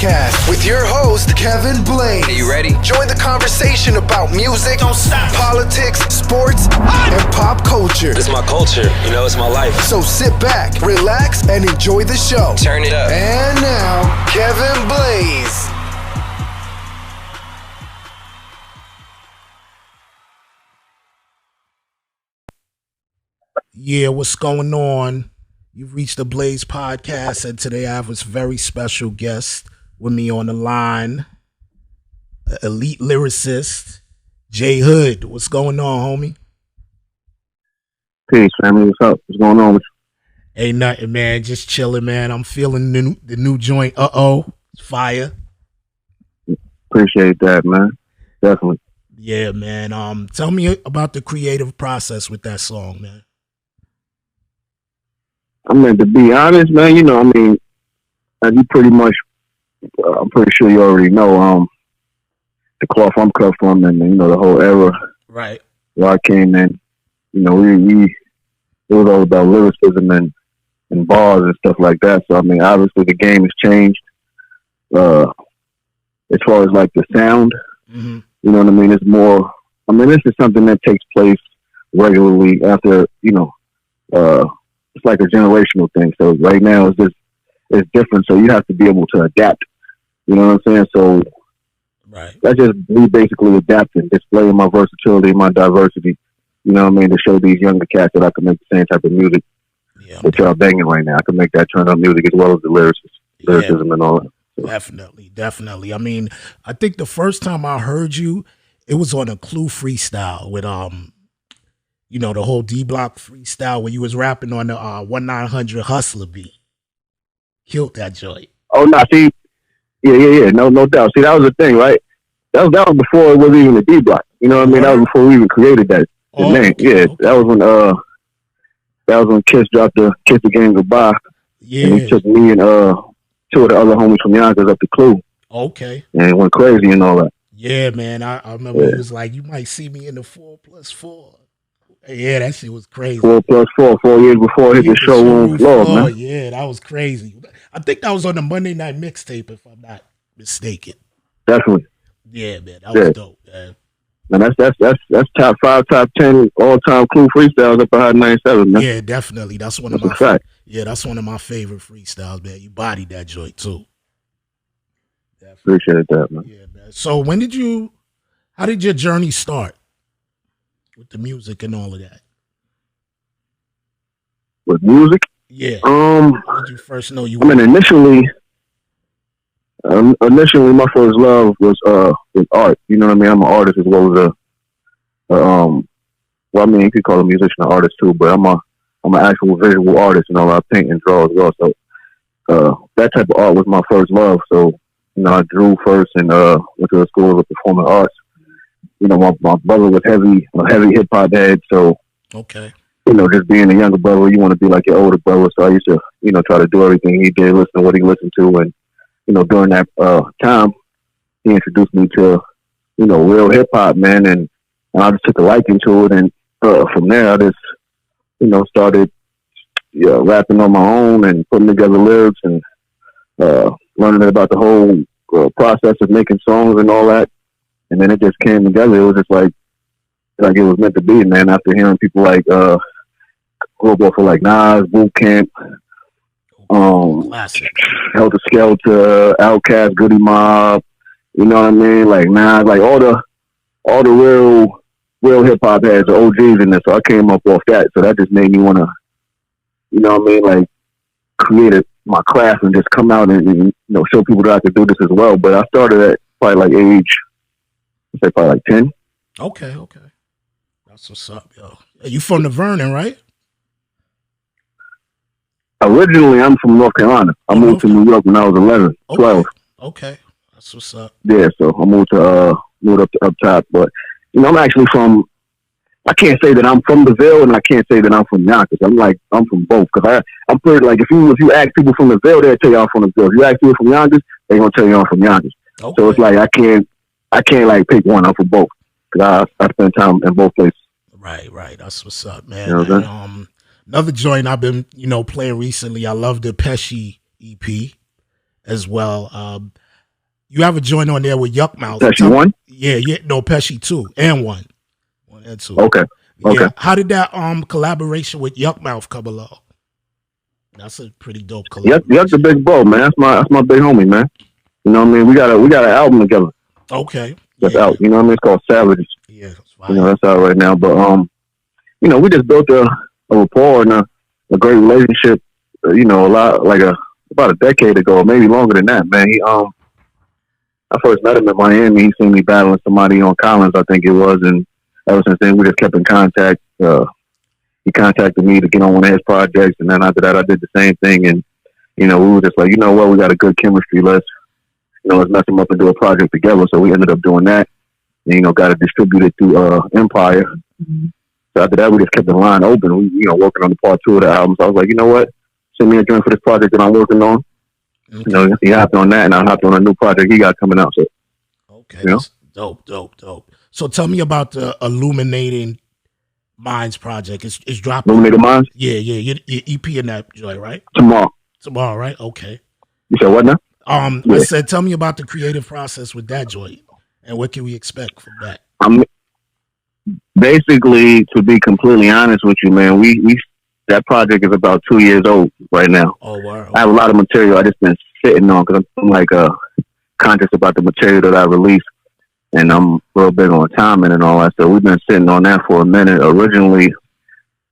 Podcast with your host, Kevin Blaze. Are you ready? Join the conversation about music, don't stop, politics, sports, and pop culture. It's my culture, it's my life. So sit back, relax, and enjoy the show. Turn it up. And now, Kevin Blaze. Yeah, what's going on? You've reached the Blaze Podcast, and today I have a very special guest with me on the line, elite lyricist, J Hood. What's going on, homie? Peace, family. What's up? What's going on with you? Ain't nothing, man. Just chilling, man. I'm feeling the new joint. It's fire. Appreciate that, man. Definitely. Yeah, man. Tell me about the creative process with that song, man. I mean, to be honest, man, as you pretty much, I'm pretty sure you already know, the cloth I'm cut from and, the whole era. Right. Where I came in, it was all about lyricism and bars and stuff like that. So, obviously the game has changed, as far as like the sound, mm-hmm. You know what I mean? It's more, this is something that takes place regularly after, it's like a generational thing. So right now it's different. So you have to be able to adapt. You know what I'm saying? So right. That's just me basically adapting, displaying my versatility, my diversity. You know what I mean? To show these younger cats that I can make the same type of music that y'all banging right now. I can make that turn up music as well as the lyricism and all that. So. Definitely. I think the first time I heard you, it was on a Clue freestyle with the whole D Block freestyle where you was rapping on the 1-900 Hustler beat. Killed that joint. Oh no, see, yeah, no doubt. See, that was the thing, right? That was before it was even a D Block. You know what I mean? That was before we even created that name. Okay. That was when Kiss dropped the Kiss the Game Goodbye. Yeah. And he took me and two of the other homies from Yonkers up to Clue. Okay. And it went crazy and all that. Yeah, man. I remember he was like, you might see me in the 4+4. Yeah, that shit was crazy. 4+4, 4 years before it hit the showroom floor, man. Yeah, that was crazy. I think that was on the Monday Night Mixtape, if I'm not mistaken. Definitely. Yeah, man, that was dope, man. And that's top 5, top 10 all time Clue freestyles up behind 97, man. Yeah, definitely. That's one of my that's one of my favorite freestyles, man. You bodied that joint too. Definitely. Appreciate that, man. Yeah, man. So how did your journey start with the music and all of that? With music? Yeah. When did you first know you initially my first love was art. You know what I mean? I'm an artist as well as you could call a musician an artist too, but I'm an actual visual artist, I paint and draw as well. So that type of art was my first love. So, I drew first and went to the school of performing arts. My brother was a heavy hip hop head, so okay. Just being a younger brother, you want to be like your older brother. So I used to, try to do everything he did, listen to what he listened to, and during that time, he introduced me to, real hip hop, man, and I just took a liking to it, and from there I just, started rapping on my own and putting together lyrics and learning about the whole process of making songs and all that. And then it just came together. It was just like it was meant to be, man. After hearing people like for like Nas, Boot Camp, Helter Skelter, Outkast, Goody Mob, you know what I mean? Like Nas, like all the real hip hop heads, the OGs in this. So I came up off that. So that just made me want to, like create my craft and just come out and show people that I could do this as well. But I started at probably like age, probably like 10. Okay. That's what's up, yo. You from the Vernon, right? Originally, I'm from North Carolina. I moved to New York when I was 11, 12. Okay. That's what's up. Yeah, so I moved up top. But, I'm actually from, I can't say that I'm from the Ville and I can't say that I'm from Yonkers. I'm from both. Because I'm pretty, like, if you ask people from the Ville, they'll tell you I'm from the Ville. If you ask people from Yonkers, they're going to tell you I'm from Yonkers. Okay. So it's like, I can't like pick one. I'm from both. Because I spend time in both places. Right. That's what's up, man. You know and, another joint I've been, playing recently. I love the Pesci EP as well. You have a joint on there with Yuck Mouth. Pesci 1? Yeah, no, Pesci 2 and 1. 1 and 2. Okay. Okay. Yeah. How did that collaboration with Yuck Mouth come along? That's a pretty dope collaboration. Yuck's the big bro, man. That's my big homie, man. You know what I mean? We got an album together. Okay. That's out. You know what I mean? It's called Savages. Yeah, that's fine. You know, that's out right now. But you know, we just built a rapport and a great relationship. You know, about a decade ago, maybe longer than that, man. I first met him in Miami. He seen me battling somebody on Collins, I think it was, and ever since then we just kept in contact. He contacted me to get on one of his projects, and then after that I did the same thing. And you know, we were just like, you know what, we got a good chemistry. Let's mess him up and do a project together. So we ended up doing that. And, you know, got it distributed through Empire. Mm-hmm. So after that, we just kept the line open. We, you know, working on the part 2 of the album. So I was like, you know what, send me a joint for this project that I'm working on. Okay. You know, he hopped on that, and I hopped on a new project he got coming out. So, okay, you know? Dope. So tell me about the Illuminating Minds project. It's dropping. Illuminating Minds? Yeah. Your EP in that joint, right? Tomorrow, right? Okay. You said what now? I said, tell me about the creative process with that joint, and what can we expect from that? Basically, to be completely honest with you, man, we that project is about 2 years old right now. Oh, wow. I have a lot of material I just been sitting on because I'm like conscious about the material that I release, and I'm real big on timing and all that. So we've been sitting on that for a minute. Originally,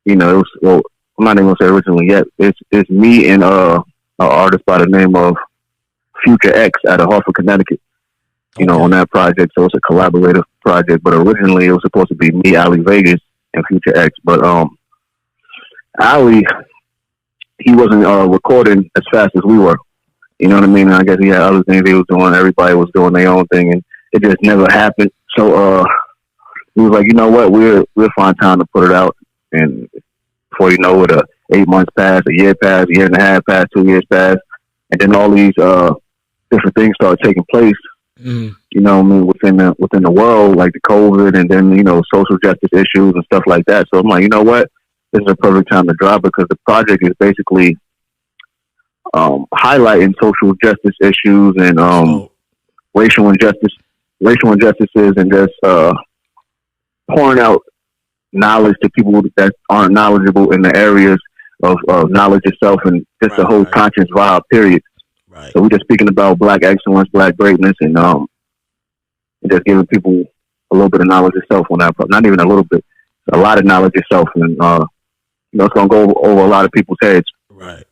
you know, I'm not even gonna say originally yet. It's me and an artist by the name of Future X out of Hartford, Connecticut. You know, on that project. So it's a collaborative project. But originally it was supposed to be me, Ali Vegas, and Future X. But Ali, he wasn't recording as fast as we were. You know what I mean? And I guess he had other things he was doing. Everybody was doing their own thing, and it just never happened. So he was like, you know what? We'll find time to put it out. And before you know it, 8 months passed, a year passed, a year and a half passed, 2 years passed, and then all these different things started taking place. You know what I mean, within the world, like the COVID, and then, you know, social justice issues and stuff like that. So I'm like, you know what? This is a perfect time to drop it, because the project is basically highlighting social justice issues and racial injustices, and just pouring out knowledge to people that aren't knowledgeable in the areas of knowledge itself, and just the whole conscious vibe, period. Right. So we're just speaking about Black excellence, Black greatness, and just giving people a little bit of knowledge itself on that. Not even a little bit, a lot of knowledge itself, and you know, it's gonna go over a lot of people's heads. Right.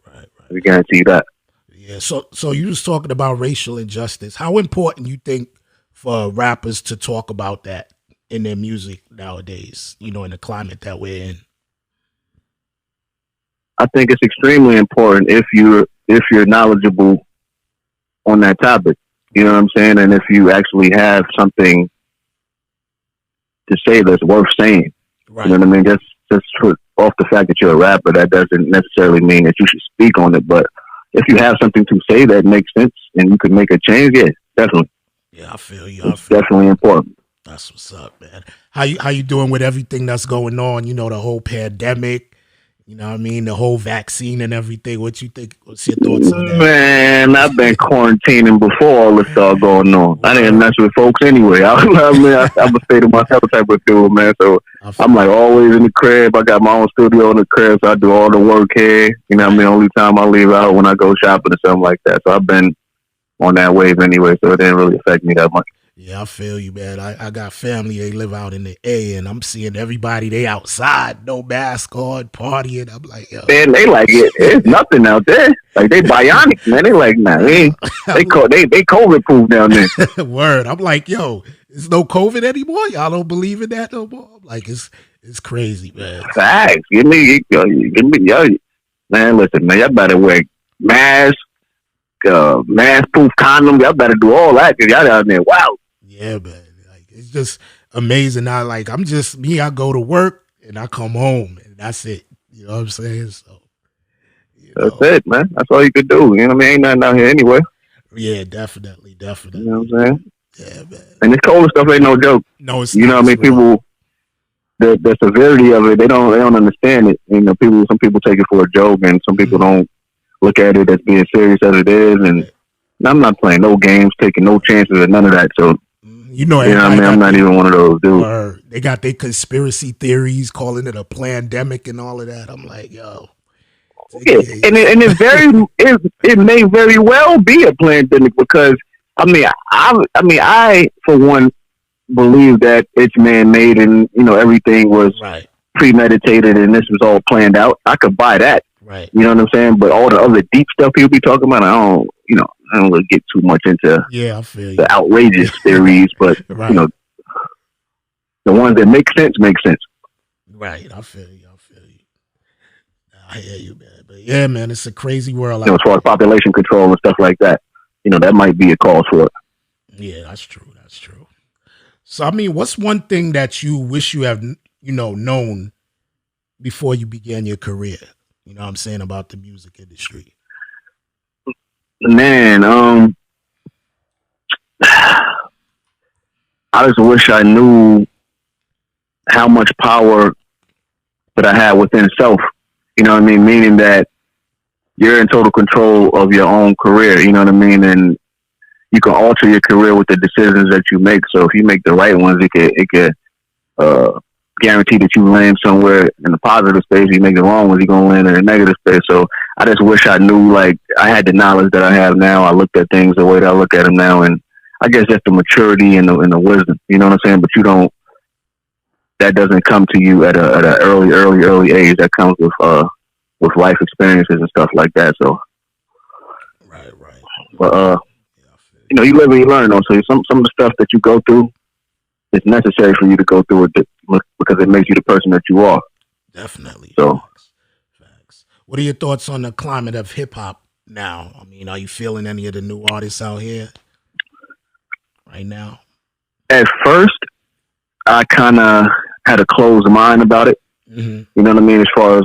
We guarantee that. Yeah. So you was talking about racial injustice. How important you think for rappers to talk about that in their music nowadays? You know, in the climate that we're in. I think it's extremely important if you're knowledgeable on that topic. You know what I'm saying? And if you actually have something to say that's worth saying. Right. You know what I mean? Just off the fact that you're a rapper, that doesn't necessarily mean that you should speak on it. But if you have something to say that makes sense and you could make a change, yeah, definitely. Yeah, I feel you. It's definitely important. That's what's up, man. How you doing with everything that's going on? You know, the whole pandemic. You know what I mean? The whole vaccine and everything. What you think? What's your thoughts on that? Man, I've been quarantining before all this started going on. I didn't mess with folks anyway. I'm a state of myself type of dude, man. So I'm like always in the crib. I got my own studio in the crib, so I do all the work here. You know what I mean? Only time I leave out when I go shopping or something like that. So I've been on that wave anyway, so it didn't really affect me that much. Yeah, I feel you, man. I got family, they live out in the A, and I'm seeing everybody, they outside, no mask on, partying. I'm like, yo. Man, they like it. There's nothing out there. Like, they bionic, man. They like, nah, they COVID proof down there. Word. I'm like, yo, there's no COVID anymore? Y'all don't believe in that no more? I'm like, it's crazy, man. Facts. Give me, yo. Man, listen, man, y'all better wear masks, mask-proof condoms. Y'all better do all that, because y'all down there, wow. Yeah, man. Like, it's just amazing. I go to work and I come home and that's it. You know what I'm saying? So that's it, man. That's all you could do. You know what I mean? Ain't nothing out here anyway. Yeah, definitely. You know what I'm saying? Yeah, man. And this COVID stuff ain't no joke. No, it's you know what I mean? People, the severity of it, they don't understand it. You know, some people take it for a joke, and some people don't look at it as being serious as it is. And I'm not playing no games, taking no chances, or none of that. So, you know what I mean? I'm not even one of those dudes. They got their conspiracy theories, calling it a pandemic and all of that. I'm like, yo. Yeah, and it may very well be a pandemic because I for one believe that it's man-made and everything was premeditated and this was all planned out. I could buy that. Right. You know what I'm saying? But all the other deep stuff people be talking about, I don't really get too much into I feel you. The outrageous theories, but the ones that make sense make sense. Right. I feel you. I hear you, man. But yeah, man, it's a crazy world. As far as population control and stuff like that, that might be a cause for it. Yeah, that's true. So, I mean, what's one thing that you wish you have, known before you began your career? You know what I'm saying, about the music industry? Man, I just wish I knew how much power that I had within self. You know what I mean? Meaning that you're in total control of your own career. You know what I mean? And you can alter your career with the decisions that you make. So if you make the right ones, it could guarantee that you land somewhere in the positive space. If you make the wrong ones, you're gonna land in a negative space. So I just wish I knew, like, I had the knowledge that I have now. I looked at things the way that I look at them now, and I guess that's the maturity and the wisdom. You know what I'm saying? But that doesn't come to you at a early age. That comes with life experiences and stuff like that. So, right. But you live and you learn, though. So some of the stuff that you go through, it's necessary for you to go through it because it makes you the person that you are. Definitely. So, facts. What are your thoughts on the climate of hip hop now? I mean, are you feeling any of the new artists out here right now? At first, I kind of had a closed mind about it. Mm-hmm. You know what I mean? As far as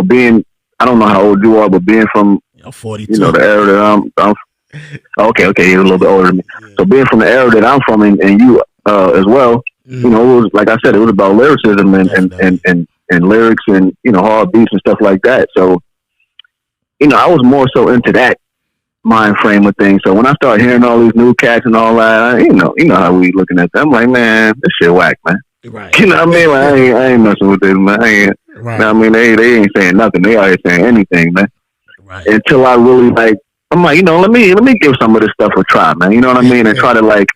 being, I don't know how old you are, but being from 42. The era that I'm okay, you're a little bit older than me. Yeah. So being from the era that I'm from, and you as well, mm-hmm. It was, like I said, it was about lyricism and lyrics and hard beats and stuff like that. So I was more so into that mind frame of things. So when I started hearing all these new cats and all that, you know how we looking at them. I'm like, man, this shit whack, man. Right. You know what I mean? Like, I ain't messing with this, man. Right. You know what I mean? They ain't saying nothing. They out here saying anything, man. Right. Until I really I'm like, let me give some of this stuff a try, man. You know what I mean? And try to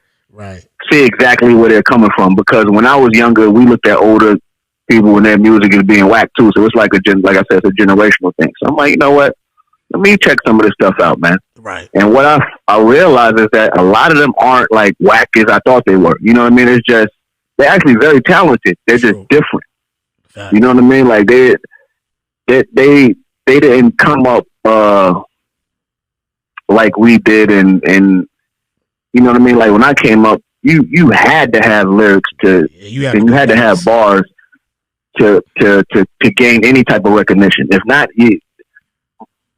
see exactly where they're coming from. Because when I was younger, we looked at older people and their music as being whack too. So it's like I said, it's a generational thing. So I'm like, you know what? Let me check some of this stuff out, man. Right. And what I realized is that a lot of them aren't like whack as I thought they were. You know what I mean? It's just, they're actually very talented. They're just different. Fact. You know what I mean? Like they didn't come up like we did, and you know what I mean? Like when I came up, you had to have lyrics and you had to have bars to gain any type of recognition. If not,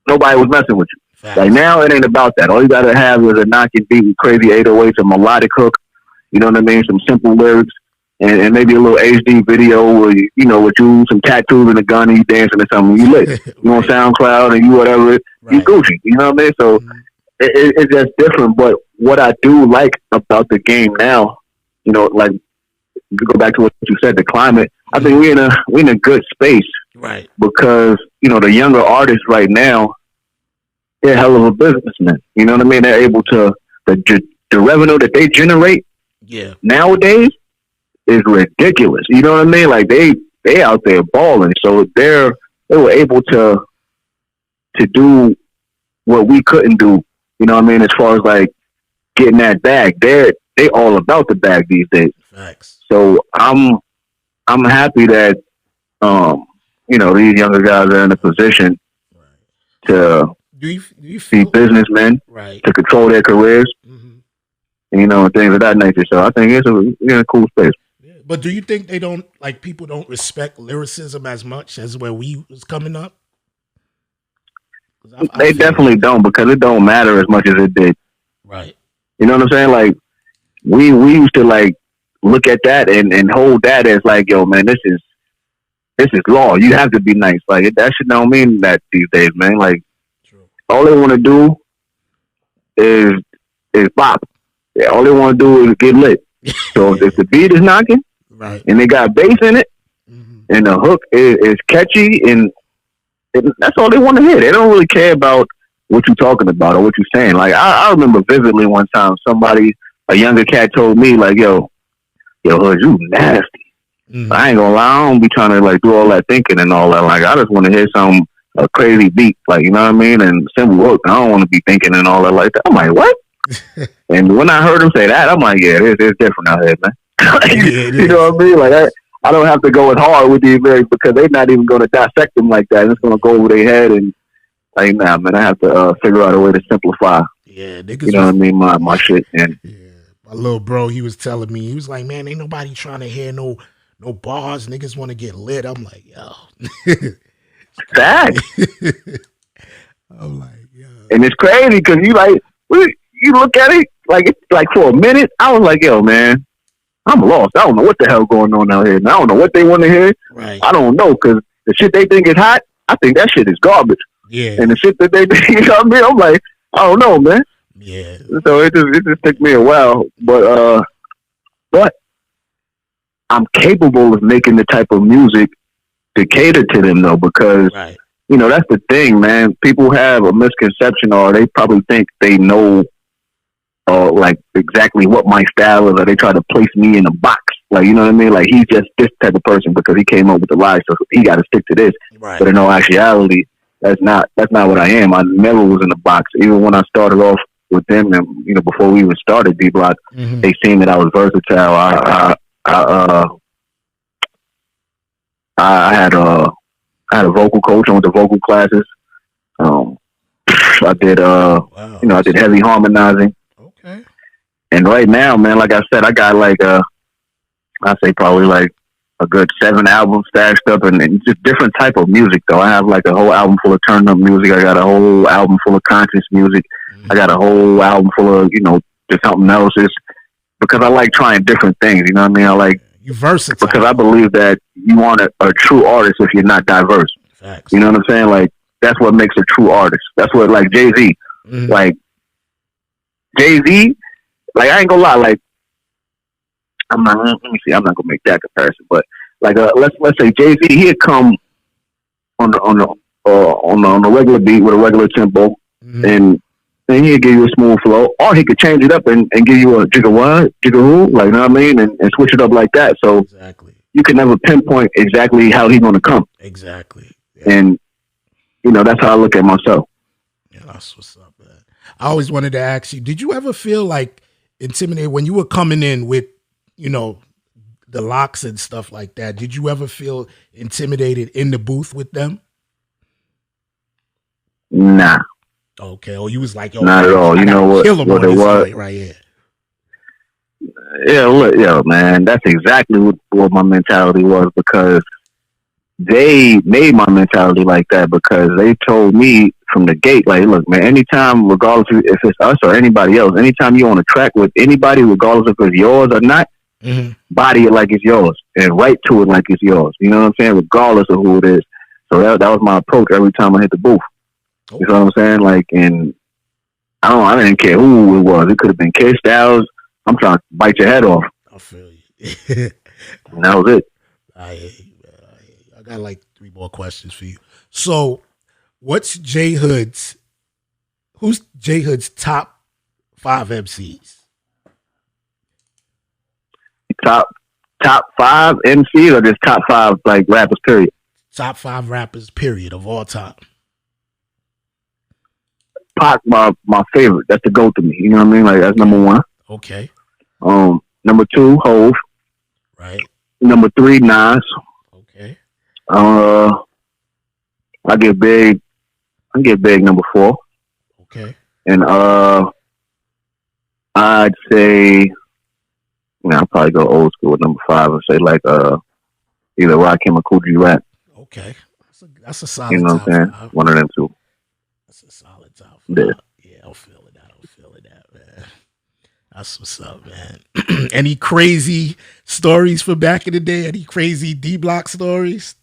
nobody was messing with you. Fact. Like now, it ain't about that. All you gotta have is a knocking beat with crazy 808s, a melodic hook. You know what I mean? Some simple lyrics. And maybe a little HD video where with you, some tattoos and a gun, and you dancing or something. You lit, on SoundCloud and you whatever. You Gucci. You know what I mean? So it's just different. But what I do like about the game now, like to go back to what you said, the climate. I think we're in a good space, right? Because the younger artists right now, they're a hell of a businessman. You know what I mean? They're able to the revenue that they generate, nowadays. Is ridiculous. You know what I mean? Like they out there balling. So they were able to do what we couldn't do. You know what I mean? As far as like getting that bag, they all about the bag these days. Facts. So I'm happy that these younger guys are in a position to be businessmen, to control their careers, and things of that nature. So I think it's a cool space. But do you think people don't respect lyricism as much as when we was coming up? They definitely don't, because it don't matter as much as it did. Right. You know what I'm saying? Like we used to like look at that and hold that as like, yo, man, this is law. You have to be nice. Like that shit don't mean that these days, man. Like all they want to do is bop. Yeah, all they want to do is get lit. So if the beat is knocking, right, and they got bass in it, and the hook is catchy, and that's all they want to hear. They don't really care about what you're talking about or what you're saying. Like I remember vividly one time a younger cat told me like, yo, Hood, you nasty. I ain't gonna lie, I don't be trying to like do all that thinking and all that. Like I just want to hear a crazy beat, like, you know what I mean, and simple hook. I don't want to be thinking and all that like that. I'm like, what? And when I heard him say that, I'm like, yeah, it's different out here, man. Like, you know what I mean? Like I don't have to go as hard with these lyrics because they're not even going to dissect them like that. It's going to go over their head and like, nah, man, I have to figure out a way to simplify. Yeah, niggas. You know what I mean? My shit. And yeah, my little bro, he was telling me, he was like, man, ain't nobody trying to hear no bars. Niggas want to get lit. I'm like, yo. Fact. I'm like, yo. And it's crazy because you look at it like for a minute, I was like, yo, man, I'm lost. I don't know what the hell going on out here. And I don't know what they want to hear. Right. I don't know because the shit they think is hot, I think that shit is garbage. Yeah. And the shit that they think, you know what I mean? I'm like, I don't know, man. Yeah. So it just took me a while, but I'm capable of making the type of music to cater to them though, because right. You know, that's the thing, man. People have a misconception, or they probably think they know, like exactly what my style is, or they try to place me in a box. Like, you know what I mean? Like he's just this type of person because he came up with the lie, so he got to stick to this. Right. But in all actuality, that's not what I am. I never was in a box. Even when I started off with them, and you know, before we even started D Block, they seen that I was versatile. I had a vocal coach. I went to vocal classes. I did wow. You know, I did heavy harmonizing. Okay. And right now, man, like I said, I got like I say probably like a good 7 albums stashed up, and just different type of music though. I have like a whole album full of turn up music. I got a whole album full of conscious music. I got a whole album full of, you know, just something else. It's because I like trying different things. You know what I mean? I like you versatile because I believe that you aren't a true artist if you're not diverse. Facts. You know what I'm saying? Like that's what makes a true artist. That's what like Jay-Z. Like Jay-Z, like I ain't gonna lie, like let me see, I'm not gonna make that comparison, but like let's say Jay-Z, he'd come on the regular beat with a regular tempo, and then he'd give you a smooth flow, or he could change it up and give you a jigga what, jigga who, like, you know what I mean, and switch it up like that. So exactly, you can never pinpoint exactly how he's gonna come. Exactly, yeah. And you know, that's how I look at myself. Yeah, that's what's up, man. I always wanted to ask you, did you ever feel like intimidated when you were coming in with, you know, the locks and stuff like that? Did you ever feel intimidated in the booth with them? Nah. Okay. Or you was like, yo, not at all. You know what? Kill him what on it this was joint right here. Yeah, look, yo, man, that's exactly what my mentality was, because they made my mentality like that, because they told me from the gate, like, look, man, anytime, regardless if it's us or anybody else, anytime you're on a track with anybody, regardless if it's yours or not, body it like it's yours and write to it like it's yours. You know what I'm saying? Regardless of who it is. So that was my approach every time I hit the booth. You know what I'm saying? Like, and I didn't care who it was. It could have been Kid Styles. I'm trying to bite your head off. I feel you. And that was it. I got like 3 more questions for you. So, who's J Hood's top 5 MCs? Top 5 MCs, or just top 5 like rappers, period? Top 5 rappers, period, of all time. Pac, my favorite. That's the GOAT to me. You know what I mean? Like, that's number 1. Okay. Number 2, Hove. Right. Number 3, Nas. Okay. I get big number 4. Okay. And I'd say, I'll probably go old school with number 5 and say like either Rakim or Kool G Rap. Okay. That's a solid. You know what I'm saying? 5. One of them two. That's a solid top 5. Yeah, I'm feeling that, man. That's what's up, man. Any crazy stories from back in the day? Any crazy D Block stories?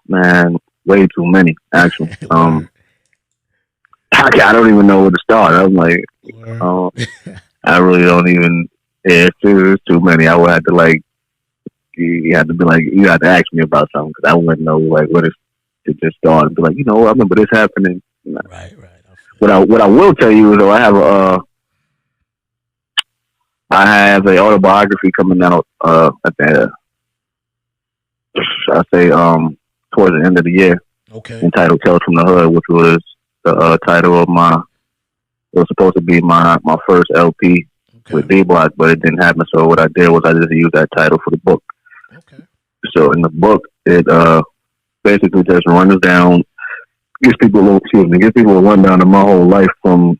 Man, way too many, actually. I don't even know where to start. I'm like, I really don't even. Yeah, it's too many. I would have to like. You have to be like, you have to ask me about something because I wouldn't know like what to just start and be like, I remember this happening. Right. What I will tell you is though, I have a autobiography coming out at the I say towards the end of the year. Okay. Entitled "Tales from the Hood," which was the title of it was supposed to be my first LP with D Block, but it didn't happen. So what I did was I just used that title for the book. Okay. So in the book, it basically just runs down, gives people a rundown of my whole life from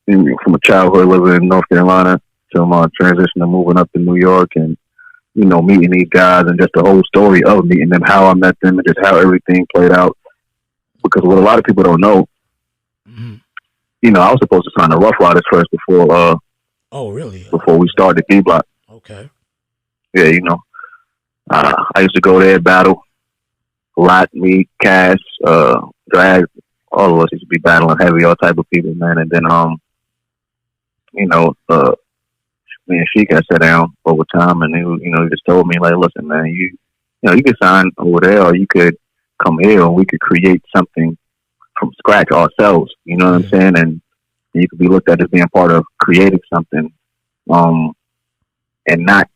a childhood living in North Carolina to my transition to moving up to New York and meeting these guys and just the whole story of meeting them, how I met them, and just how everything played out. Because what a lot of people don't know, I was supposed to sign the Rough Riders first before. Oh, really? Before we started D Block. Okay. Yeah, I used to go there, battle, me, Cass, Drag, all of us used to be battling heavy, all type of people, man. And then, me and Sheik got sat down over time, and he just told me like, listen, man, you could sign over there, or you could come here, and we could create something from scratch ourselves. You know what I'm saying? And you could be looked at as being part of creating something, and not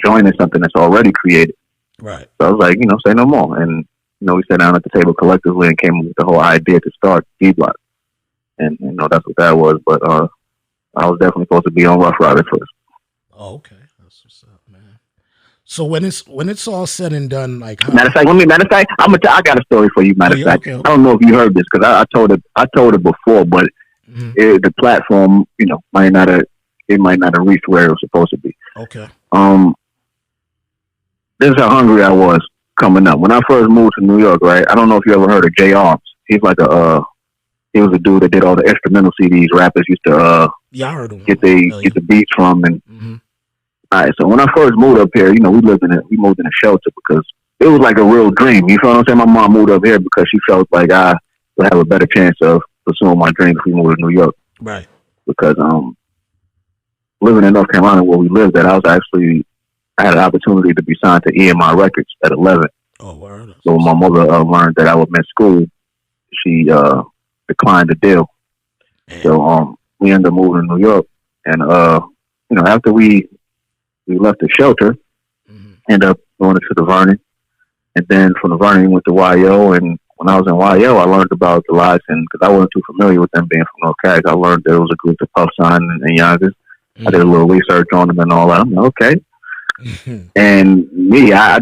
joining something that's already created. Right. So I was like, say no more. And we sat down at the table collectively and came up with the whole idea to start D Block. And that's what that was. But I was definitely supposed to be on Rough Riders first. Oh, okay. That's what's up, man. So when it's all said and done, like matter of fact, I got a story for you. Matter of fact, okay. I don't know if you heard this because I told it before, but the platform, might not have reached where it was supposed to be. Okay. This is how hungry I was coming up when I first moved to New York. Right, I don't know if you ever heard of Jay Arms. He's like he was a dude that did all the instrumental CDs rappers used to I heard him. Get the beats from. And all right, so when I first moved up here, we moved in a shelter because it was like a real dream. You feel what I'm saying? My mom moved up here because she felt like I would have a better chance of pursuing my dreams if we moved to New York. Right. Because living in North Carolina where we lived at, I had an opportunity to be signed to EMI Records at 11. Oh, word. So when my mother learned that I would miss school, she declined the deal. So we ended up moving to New York, and after we left the shelter, ended up going to the Vernon, and then from the Vernon we went to YO. And when I was in YO, I learned about the Lies, and because I wasn't too familiar with them being from North Carolina, I learned there was a group of Puff Sign and Yonkers. I did a little research on them and all that. I'm like, okay. And me, I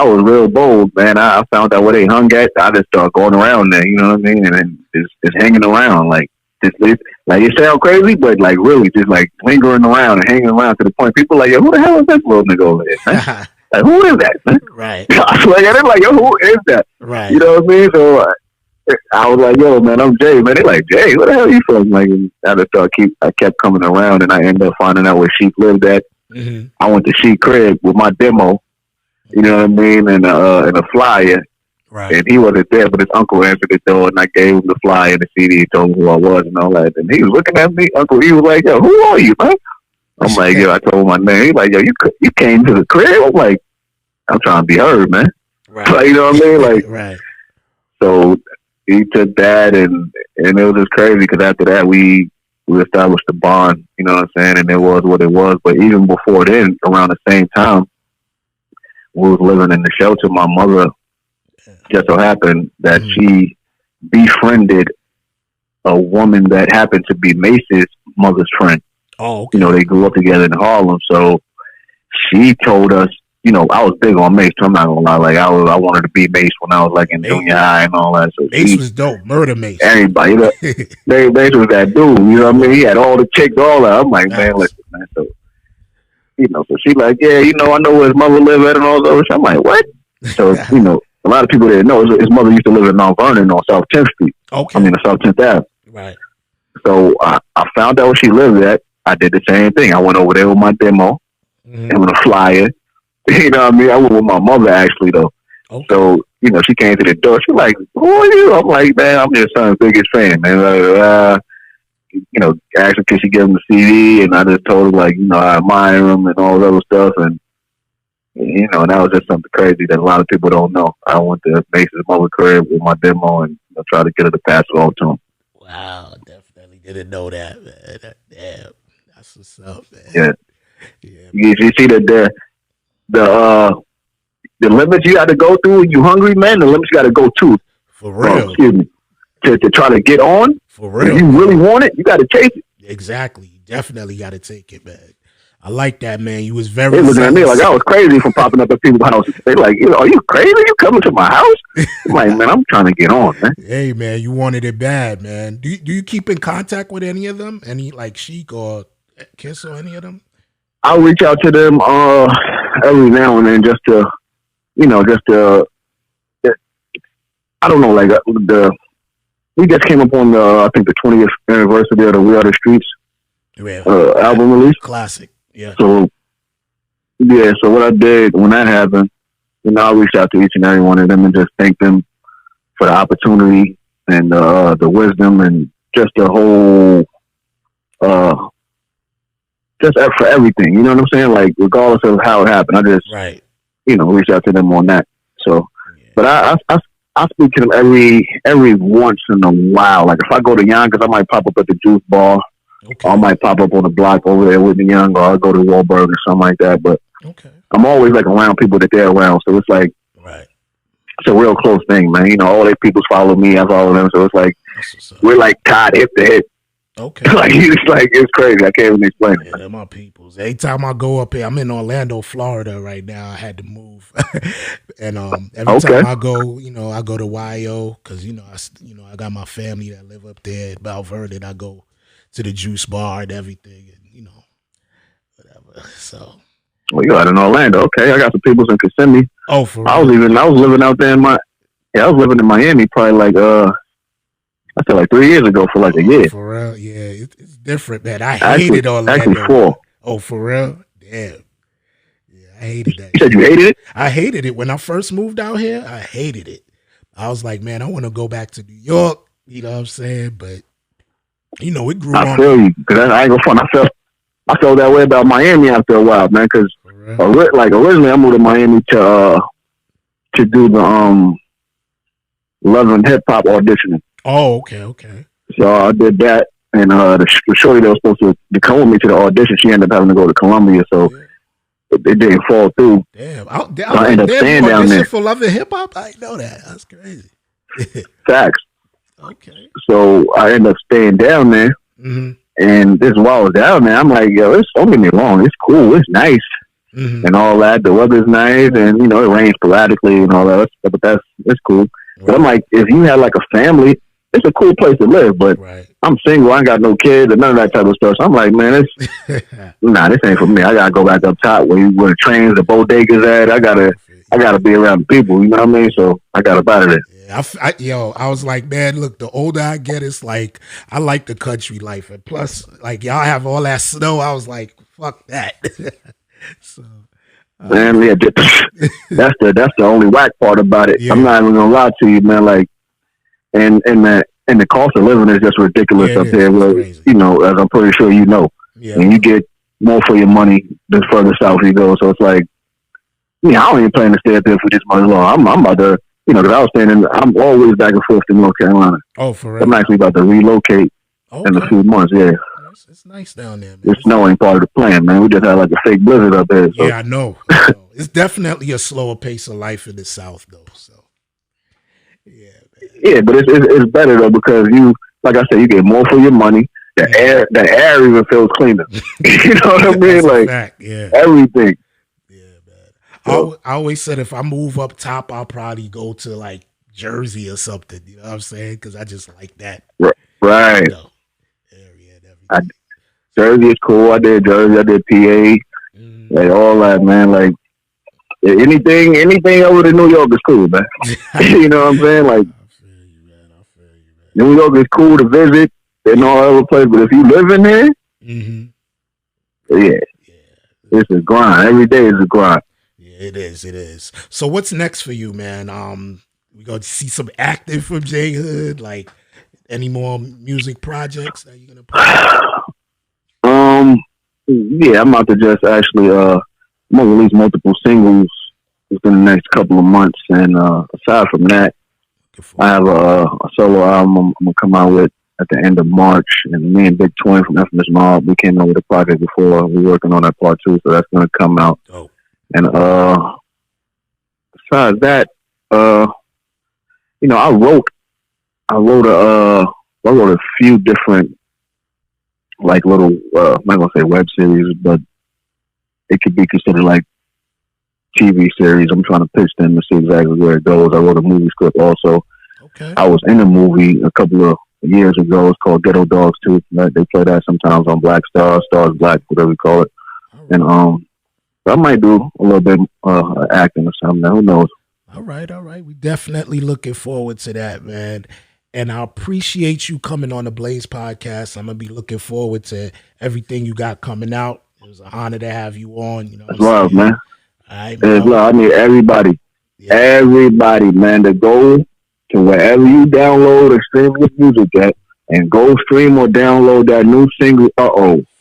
was real bold, man. I found out where they hung at. I just started going around there, you know what I mean, and then just hanging around, like it sounds crazy, but like really just like lingering around and hanging around to the point people like, yo, who the hell is this little nigga over there, man? Like, who is that, man? Right. I was like, they're like, yo, who is that? Right. You know what I mean? So I was like, yo, man, I'm Jay, man. They're like, Jay, where the hell are you from? Like, and I kept coming around, and I ended up finding out where Sheik lived at. I went to Sheik crib with my demo, you know what I mean, and a flyer. Right. And he wasn't there, but his uncle answered the door, and I gave him the flyer and the CD and told him who I was and all that. And he was looking at me, Uncle. He was like, yo, who are you, man? I'm like, yo, I told him my name. He's like, yo, you came to the crib? I'm like, I'm trying to be heard, man. Right. Like, you know what I mean? Like, right. So he took that, and it was just crazy because after that, we established the bond, you know what I'm saying? And it was what it was. But even before then, around the same time, we was living in the shelter. My mother just so happened that she befriended a woman that happened to be Mace's mother's friend. Oh, okay. They grew up together in Harlem. So she told us, I was big on Mace. So I'm not gonna lie. Like I wanted to be Mace when I was like in junior high and all that. So Mace was dope. Murder Mace. Everybody, Mace was that dude. You know what I mean? He had all the chicks, all that. I'm like, man, listen, man. So, so she like, yeah, I know where his mother lived at and all those. I'm like, what? So, a lot of people didn't know his mother used to live in Mount Vernon on South 10th Street. Okay. I mean, South 10th Ave. Right. So I found out where she lived at. I did the same thing. I went over there with my demo and with a flyer. You know what I mean? I went with my mother actually though. Okay. So, she came to the door. She's like, "Who are you?" I'm like, "Man, I'm your son's biggest fan, man." Asked her could she give him the CD, and I just told her like, I admire him and all that other stuff, and that was just something crazy that a lot of people don't know. I went to Mace's mother crib with my demo and try to get her to pass it on to him. Wow, definitely didn't know that, man. Damn, that's what's up, man. Yeah. Yeah. You see the limits you got to go through when you hungry, man. The limits you got to go to. For real. Excuse me. To try to get on. For real. If you really want it, you got to chase it. Exactly. You definitely got to take it, man. I like that, man. You was very. They looking at me like I was crazy for popping up at people's houses. They like, are you crazy? You coming to my house? I'm like, man, I'm trying to get on, man. Hey, man, you wanted it bad, man. Do you keep in contact with any of them? Any like Sheek or Kiss or any of them? I'll reach out to them every now and then just to I don't know, like we just came up on I think the 20th anniversary of the We Are the Streets album release. Classic. Yeah. So what I did when that happened, I reached out to each and every one of them and just thanked them for the opportunity and the wisdom and just the whole, just for everything. You know what I'm saying? Like, regardless of how it happened, I just, reached out to them on that. So, but I speak to them every once in a while. Like, if I go to Yonkers, I might pop up at the Juice Bar. Okay. Or I might pop up on the block over there with the Young, or I'll go to Wahlberg or something like that. But I'm always like around people that they're around, so it's like it's a real close thing, man. All their people follow me, I follow them, so it's like we're like tied hip to hip. Okay, it's crazy. I can't even explain it. Yeah, they're my peoples. Every time I go up here, I'm in Orlando, Florida right now. I had to move, and every time I go, I go to YO because I got my family that live up there at Valverde. I go to the Juice Bar and everything, and whatever. So, well, you out in Orlando, okay? I got some people in Kissimmee. Oh, for real? I was living out there I was living in Miami probably like I feel like 3 years ago for like a year. For real, yeah, it's different, man. I hated Orlando. Actually, 4. Oh, for real? Damn. Yeah, I hated that. You said you hated it? I hated it when I first moved out here. I hated it. I was like, man, I want to go back to New York. You know what I'm saying? But it grew on. I feel you, because I ain't gonna front. I felt that way about Miami after a while, man. Because originally I moved to Miami to do the Love and Hip Hop auditioning. Oh, okay. So I did that, and the shorty that was supposed to come with me to the audition, she ended up having to go to Columbia, so it didn't fall through. Damn, I ended up staying down there for Love and Hip Hop. I didn't know that. That's crazy. Facts. Okay. So I ended up staying down there, and this while I was down there, I'm like, yo, don't get me wrong, it's cool, it's nice, and all that. The weather's nice, and it rains sporadically and all that, but it's cool. Right. But I'm like, if you had like a family, it's a cool place to live. But I'm single, I ain't got no kids, and none of that type of stuff. So I'm like, man, this ain't for me. I gotta go back up top where the trains, the bodegas at. I gotta be around the people. You know what I mean? So I got up out of there. I was like, man, look, the older I get, it's like I like the country life, and plus, like y'all have all that snow. I was like, fuck that. So, man, that's the only whack part about it. Yeah. I'm not even gonna lie to you, man. Like, and the cost of living is just ridiculous up there. Well, as I'm pretty sure and you get more for your money the further south you go. So it's like, I don't even plan to stay up there for this much long. I'm about to. Because I was I'm always back and forth to North Carolina. Oh, for real? I'm actually about to relocate in a few months, It's nice down there, man. The snow ain't part of the plan, man. We just had like a fake blizzard up there. So. Yeah, I know. It's definitely a slower pace of life in the South, though. So, yeah, man. Yeah, but it's better, though, because like I said, you get more for your money. The air even feels cleaner. You know what I mean? Like, everything. I always said if I move up top, I'll probably go to like Jersey or something. You know what I'm saying? Because I just like that. Right. Area and everything. Jersey is cool. I did Jersey. I did PA. Like all that, man. Like anything over to New York is cool, man. You know what I'm saying? Like I feel you, man. New York is cool to visit and all other places, but if you live in there, it's a grind. Every day is a grind. It is. So what's next for you, man? We gonna see some acting from J Hood. Like any more music projects that you gonna put out? Yeah, I'm about to just actually I'm gonna release multiple singles within the next couple of months, and aside from that, I have a solo album I'm gonna come out with at the end of March, and me and Big Twin from Infamous Mob, we came out with a project before. We're working on that part too, so that's gonna come out. Oh. And besides that, you know, I wrote a few different, like, little I'm not gonna say web series, but it could be considered like TV series. I'm trying to pitch them to see exactly where it goes. I wrote a movie script also. Okay. I was in a movie a couple of years ago. It's called Ghetto Dogs 2. They play that sometimes on Black Stars, Stars Black, whatever you call it. Right. And I might do a little bit acting or something. Who knows? All right. We definitely looking forward to that, man. And I appreciate you coming on the Blaze podcast. I'm gonna be looking forward to everything you got coming out. It was an honor to have you on. You know, it's love, man. All right, it's love. I need everybody, man, to go to wherever you download or stream your music at, and go stream or download that new single.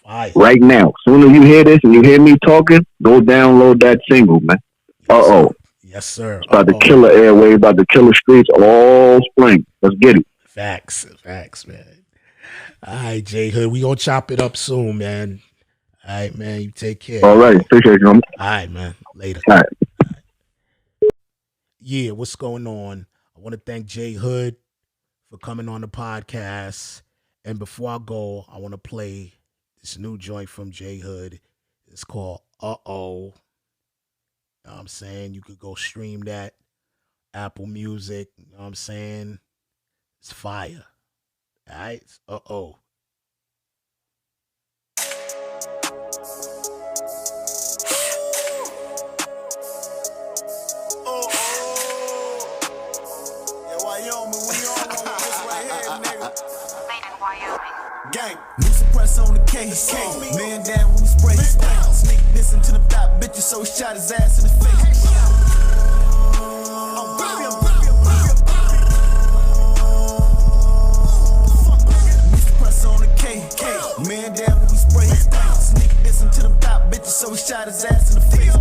Fire. Right now. Soon as you hear this and you hear me talking, go download that single, man. Yes, sir. It's about to kill the airwaves, about to kill the streets all spring. Let's get it. Facts, man. All right, J Hood, we gonna chop it up soon, man. All right, man. You take care. All right. Appreciate you. All right, man. Later. All right. Yeah, what's going on? I want to thank J Hood for coming on the podcast. And before I go, I want to play this new joint from J Hood. It's called Uh-Oh. You know what I'm saying? You could go stream that. Apple Music. You know what I'm saying? It's fire. All right? It's Uh-Oh. Gang, new suppress on the case. Man down when we spray. Sneak this into the top, bitches, so he shot his ass in the face. New suppress on the case. Man down when we spray. Sneak this into the top, bitches, so he shot his ass in the face.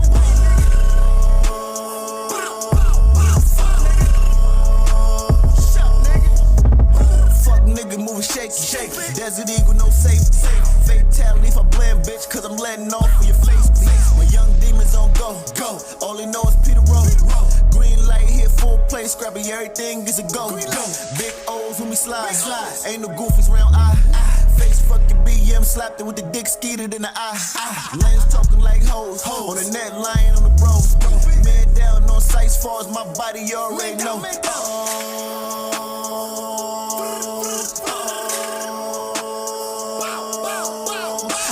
Shaky. Desert Eagle, no safety. Fatality if I blend, bitch, cause I'm letting off for your face. My young demons on go. All they know is Peter Rowe. Green light here, full play, scrappy, everything is a go. Big O's when we slide. Ain't no goofies round I. Face fucking BM, slapped it with the dick skeeted in the eye. Lanes talking like hoes. On the net, lying on the bros. Man down on sights, far as my body, you already know.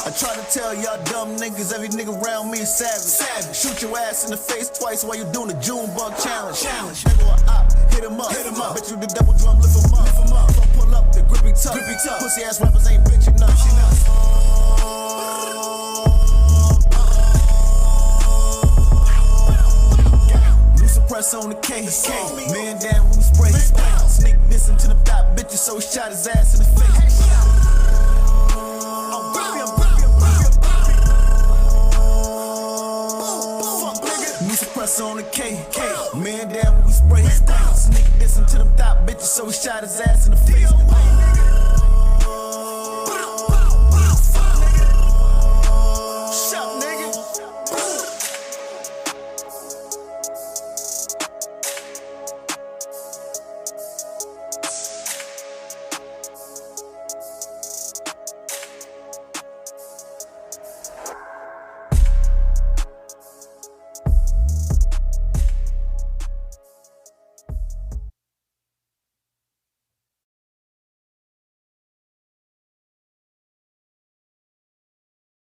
I try to tell y'all dumb niggas, every nigga around me is savage. Shoot your ass in the face twice while you doing the Junebug challenge. Nigga or op, hit him up. Bet you the double drum, lift him up. Don't pull up the grippy tough. Pussy ass rappers ain't bitch enough. New suppress on the case. Man down when we spray. Sneak this into the top, bitches, so he shot his ass in the face. Press on the K. Man down when we spray. Sneak this into them top bitches, so he shot his ass in the face.